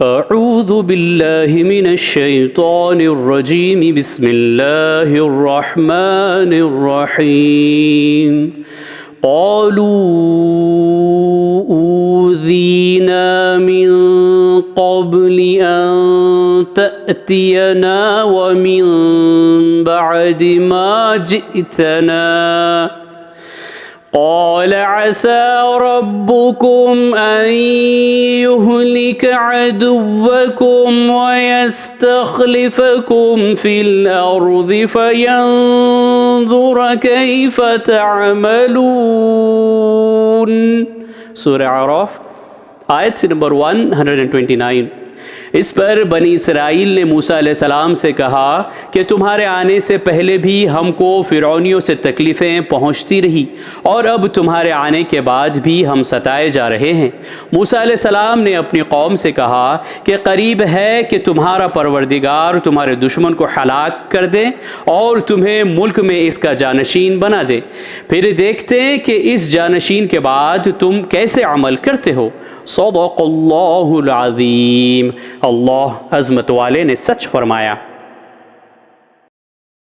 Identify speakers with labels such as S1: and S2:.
S1: अऊज़ु बिल्लाहि मिनश शैतानिर रजीम बिस्मिल्लाहिर रहमानिर रहीम क़ालू ऊज़ीना मिन क़ब्लि अन तअतियना व मिन बअदि मा जिअतना क़ाल असा रब्बुकुम अन युहलिक अदुव्वकुम व यस्तख़्लिफ़कुम फ़िल अर्ज़ि फ़यंज़ुर कैफ़ तअमलून। सूरह आराफ आयत नंबर 129। इस पर बनी इसराइल ने मूसा अलैहिस्सलाम से कहा कि तुम्हारे आने से पहले भी हमको फ़िरौनियों से तकलीफ़ें पहुँचती रही और अब तुम्हारे आने के बाद भी हम सताए जा रहे हैं। मूसा अलैहिस्सलाम ने अपनी कौम से कहा कि करीब है कि तुम्हारा परवरदिगार तुम्हारे दुश्मन को हलाक कर दे और तुम्हें मुल्क में इसका जानशीन बना दे, फिर देखते हैं कि इस जानशीन के बाद तुम कैसे अमल करते हो। सदक़ल्लाहुल अज़ीम। अल्लाह अज़मत वाले ने सच फरमाया।